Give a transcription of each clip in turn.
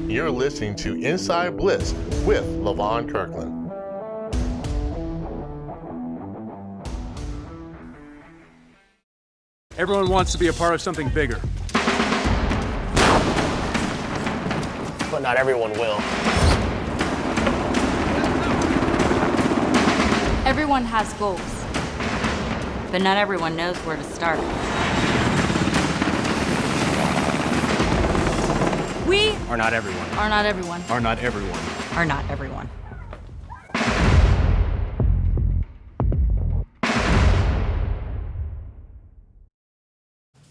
You're listening to Inside Blitz with LaVon Kirkland. Everyone wants to be a part of something bigger. But not everyone will. Everyone has goals, but not everyone knows where to start. We Are not everyone. are not everyone. Are not everyone. Are not everyone.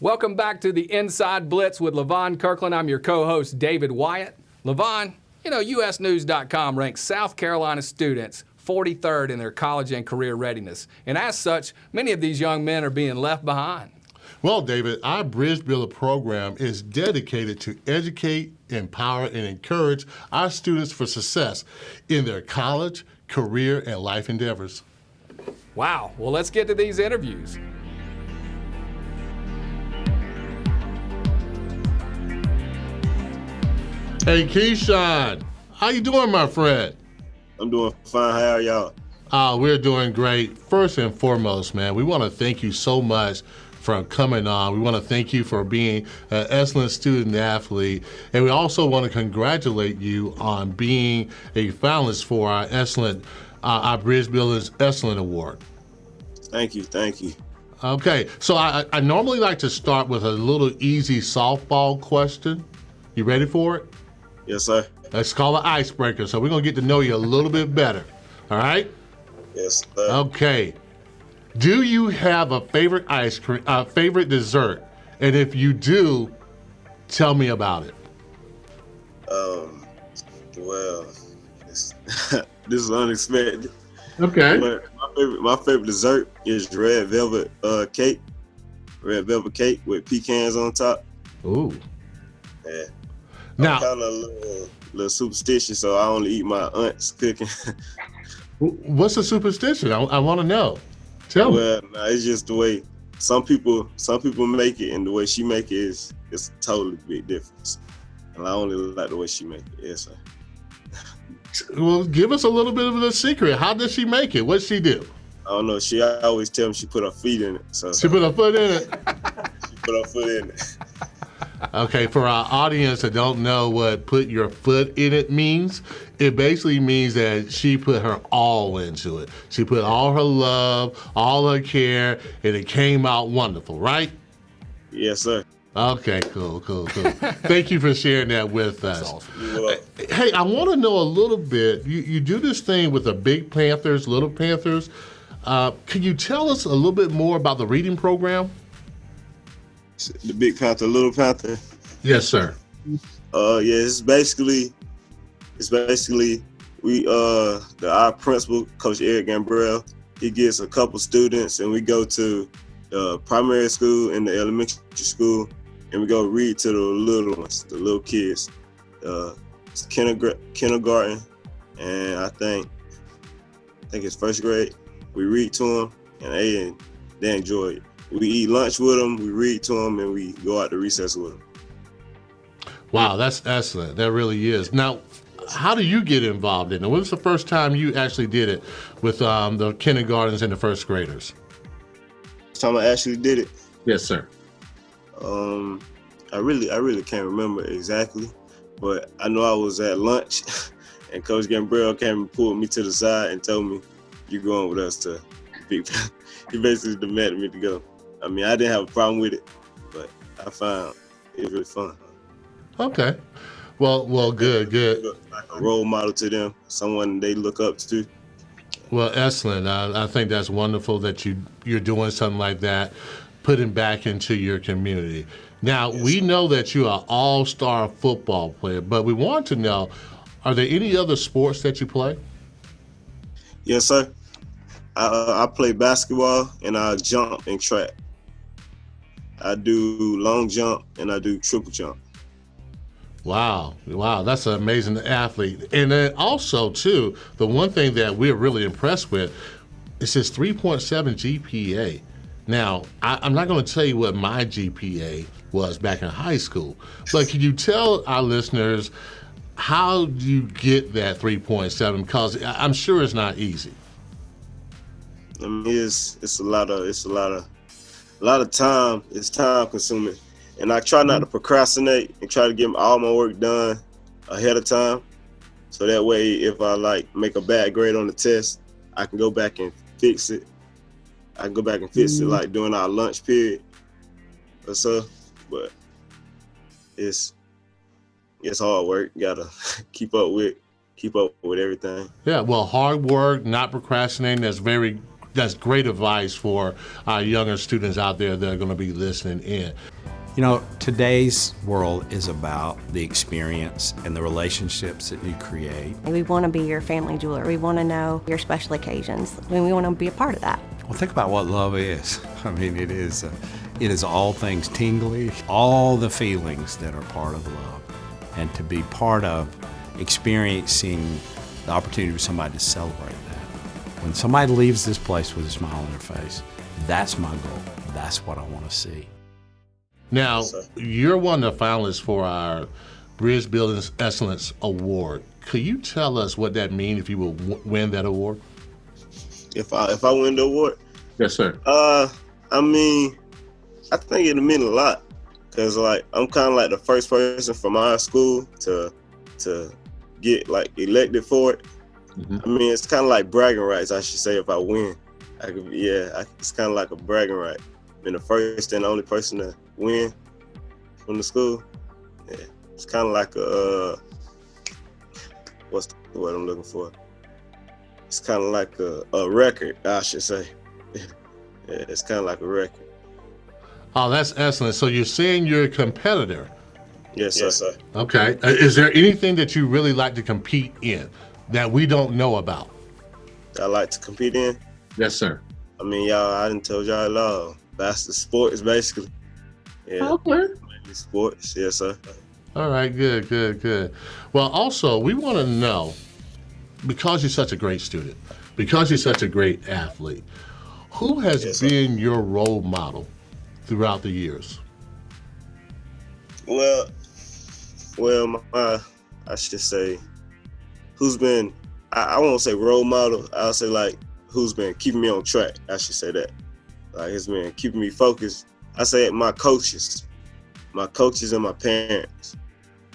Welcome back to the Inside Blitz with LaVon Kirkland. I'm your co-host, David Wyatt. LaVon, USnews.com ranks South Carolina students 43rd in their college and career readiness. And as such, many of these young men are being left behind. Well, David, our Bridge Builder program is dedicated to educate, empower, and encourage our students for success in their college, career, and life endeavors. Wow, well, let's get to these interviews. Hey, Keyshawn, how you doing, my friend? I'm doing fine. How are y'all? We're doing great. First and foremost, man, we want to thank you so much for coming on. We want to thank you for being an excellent student athlete. And we also want to congratulate you on being a finalist for our our Bridge Builders Excellent Award. Thank you. Okay, so I normally like to start with a little easy softball question. You ready for it? Yes, sir. Let's call it icebreaker. So we're going to get to know you a little bit better. All right? Yes, sir. Okay. Do you have a favorite ice cream, favorite dessert? And if you do, tell me about it. Well, this is unexpected. Okay. But my favorite dessert is red velvet cake. Red velvet cake with pecans on top. Ooh. Yeah. Now, I'm kind of a little superstitious, so I only eat my aunt's cooking. what's the superstition? I want to know. Tell me. Well, nah, it's just the way some people make it, and the way she make it is a totally big difference. And I only like the way she make it. Yes, sir. Well, give us a little bit of the secret. How does she make it? What'd she do? I don't know. She always tell me she put her feet in it. So She put her foot in it. she put her foot in it. Okay, for our audience that don't know what put your foot in it means, it basically means that she put her all into it. She put all her love, all her care, and it came out wonderful, right? Yes, sir. Okay, cool. Thank you for sharing that with us. Awesome. Hey, I want to know a little bit. You do this thing with the Big Panthers, Little Panthers. Can you tell us a little bit more about the reading program? The Big Panther, Little Panther. Yes, sir. Yeah, it's basically our principal, Coach Eric Gambrell, he gets a couple students and we go to the primary school and the elementary school and we go read to the little ones, the little kids. It's kindergarten and I think it's first grade. We read to them and they enjoy it. We eat lunch with them, we read to them, and we go out to recess with them. Wow, that's excellent. That really is. Now, how do you get involved in it? When was the first time you actually did it with the kindergartens and the first graders? First time I actually did it? Yes, sir. I really can't remember exactly, but I know I was at lunch, and Coach Gambrell came and pulled me to the side and told me, "You going with us to Big Panther." He basically demanded me to go. I mean, I didn't have a problem with it, but I found it was really fun. Okay. Well, good. Like a role model to them, someone they look up to. Well, excellent. I think that's wonderful that you're doing something like that, putting back into your community. Now, Yes, we sir. know that you are an all-star football player, but we want to know, are there any other sports that you play? Yes, sir. I play basketball and I jump and track. I do long jump and I do triple jump. Wow, that's an amazing athlete. And then also, too, the one thing that we're really impressed with is his 3.7 GPA. Now, I'm not going to tell you what my GPA was back in high school, but can you tell our listeners How do you get that 3.7? Because I'm sure it's not easy. I mean, it's a lot of time. It's time consuming, and I try not to procrastinate and try to get all my work done ahead of time. So that way, if I like make a bad grade on the test, I can go back and fix it. I can go back and fix it like during our lunch period or so. But it's hard work. You gotta keep up with everything. Yeah, well, hard work, not procrastinating, that's great advice for our younger students out there that are going to be listening in. You know, today's world is about the experience and the relationships that you create. We want to be your family jeweler. We want to know your special occasions. I mean, we want to be a part of that. Well, think about what love is. I mean, it is all things tingly, all the feelings that are part of love. And to be part of experiencing the opportunity for somebody to celebrate that. When somebody leaves this place with a smile on their face, that's my goal. That's what I want to see. Now, you're one of the finalists for our Bridge Building Excellence Award. Could you tell us what that means if you will win that award? If I win the award? Yes, sir. I mean, I think it'll mean a lot because like I'm kind of like the first person from our school to get like elected for it. Mm-hmm. I mean, it's kind of like bragging rights, I should say, if I win. It's kind of like a bragging right. Being the first and the only person to win from the school. Yeah, it's kind of like what's the word I'm looking for? It's kind of like a record, I should say. Yeah, it's kind of like a record. Oh, that's excellent. So you're saying you're a competitor? Yes, sir. Okay. Is there anything that you really like to compete in that we don't know about? I like to compete in? Yes, sir. I mean, I didn't tell y'all all. That's the sports, basically. Yeah. Okay. Sports, yes, sir. All right, good. Well, also, we want to know, because you're such a great student, because you're such a great athlete, who has been your role model throughout the years? Well, I should say, who's been, I won't say role model, I'll say like, who's been keeping me on track, I should say that. Like, it's been keeping me focused. I say my coaches and my parents.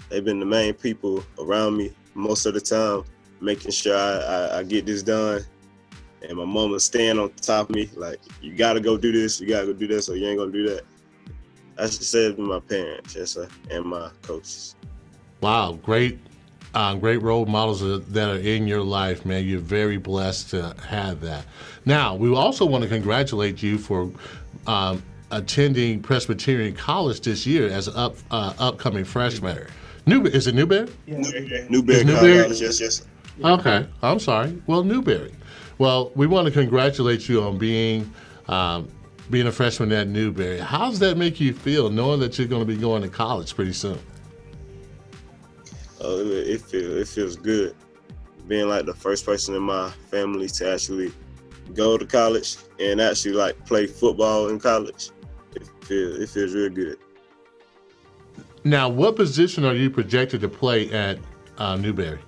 They've been the main people around me most of the time, making sure I get this done. And my mama's staying on top of me, like, you gotta go do this, you gotta go do that, so you ain't gonna do that. I should say it's my parents, yes, sir, and my coaches. Wow, great role models that are in your life, man. You're very blessed to have that. Now, we also want to congratulate you for attending Presbyterian College this year as an upcoming freshman. Is it Newberry? Yeah, Newberry College, yes. Okay, I'm sorry. Well, Newberry. Well, we want to congratulate you on being a freshman at Newberry. How does that make you feel, knowing that you're going to be going to college pretty soon? It feels good, being like the first person in my family to actually go to college and actually like play football in college. It feels real good. Now, what position are you projected to play at Newberry?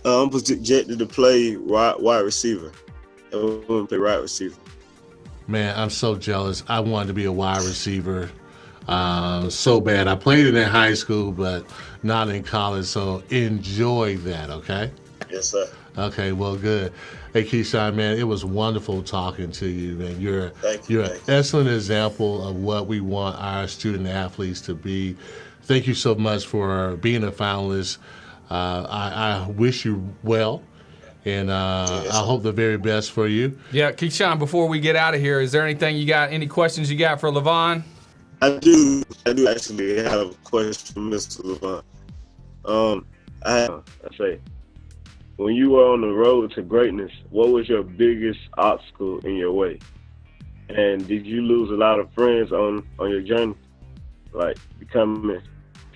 I'm projected to play wide receiver. I want to play wide receiver. Man, I'm so jealous. I wanted to be a wide receiver so bad. I played it in high school, but not in college. So enjoy that, okay? Yes, sir. Okay, well, good. Hey, Keyshawn, man, it was wonderful talking to you, man. You're an excellent example of what we want our student athletes to be. Thank you so much for being a finalist. I wish you well, and I hope the very best for you. Yeah, Keyshawn, before we get out of here, is there any questions you got for Levon? I do actually have a question for Mr. Levon. I say, when you were on the road to greatness, what was your biggest obstacle in your way? And did you lose a lot of friends on your journey? Like becoming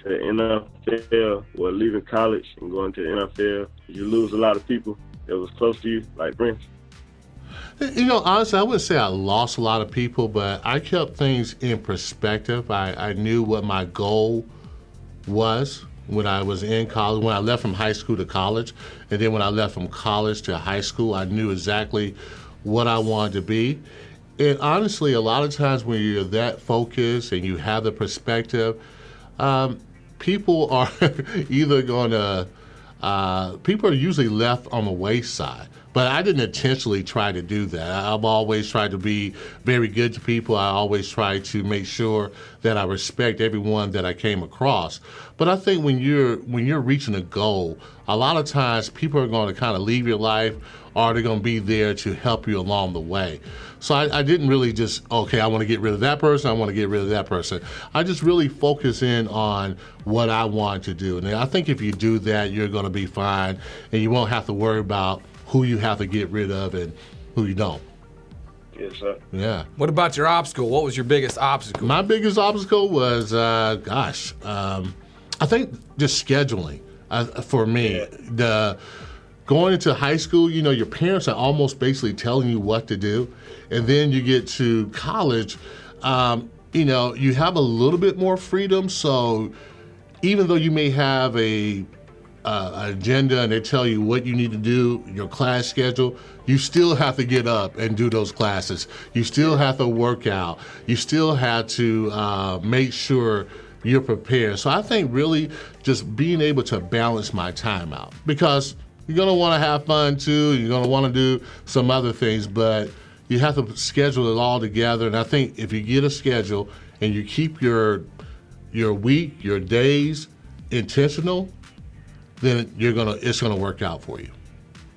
to the NFL, or leaving college and going to the NFL, did you lose a lot of people that was close to you, like friends? You know, honestly, I wouldn't say I lost a lot of people, but I kept things in perspective. I knew what my goal was when I was in college, when I left from high school to college, and then when I left from college to high school, I knew exactly what I wanted to be. And honestly, a lot of times when you're that focused and you have the perspective, people are either going to, people are usually left on the wayside. But I didn't intentionally try to do that. I've always tried to be very good to people. I always try to make sure that I respect everyone that I came across. But I think when you're reaching a goal, a lot of times people are going to kind of leave your life, or they're going to be there to help you along the way. So I didn't really just, okay, I want to get rid of that person, I want to get rid of that person. I just really focus in on what I want to do. And I think if you do that, you're going to be fine, and you won't have to worry about who you have to get rid of and who you don't. Yes, sir. Yeah. What about your obstacle? What was your biggest obstacle? My biggest obstacle was, I think just scheduling for me. Yeah. Going into high school, your parents are almost basically telling you what to do. And then you get to college, you have a little bit more freedom. So even though you may have a agenda and they tell you what you need to do, your class schedule, you still have to get up and do those classes. You still have to work out. You still have to make sure you're prepared. So I think really just being able to balance my time out, because you're going to want to have fun too. You're going to want to do some other things, but you have to schedule it all together. And I think if you get a schedule and you keep your week, your days intentional, then it's gonna work out for you.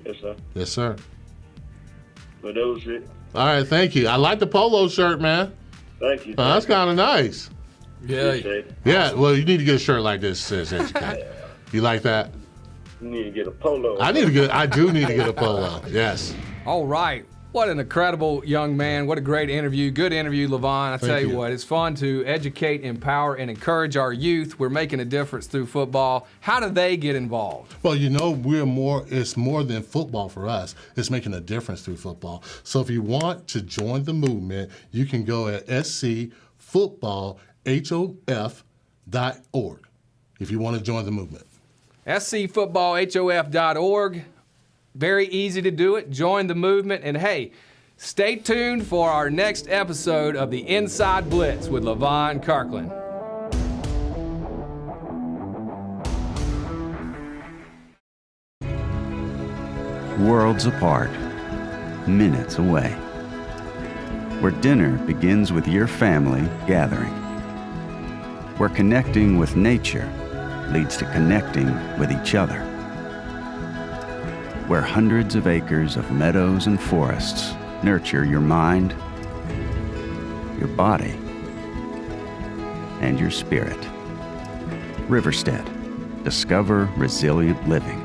Yes, sir. Yes, sir. But that was it. All right, thank you. I like the polo shirt, man. Thank you. That's kind of nice. Yeah. Yeah. Well, you need to get a shirt like this, says Educate. You like that? You need to get a polo. I do need to get a polo. Yes. All right. What an incredible young man. What a great interview. Good interview, Levon. I tell you what, it's fun to educate, empower, and encourage our youth. We're making a difference through football. How do they get involved? Well, it's more than football for us. It's making a difference through football. So if you want to join the movement, you can go at scfootballhof.org if you want to join the movement. scfootballhof.org. Very easy to do it. Join the movement. And hey, stay tuned for our next episode of the Inside Blitz with Levon Kirkland. Worlds apart, minutes away. Where dinner begins with your family gathering. Where connecting with nature leads to connecting with each other. Where hundreds of acres of meadows and forests nurture your mind, your body, and your spirit. Riverstead. Discover resilient living.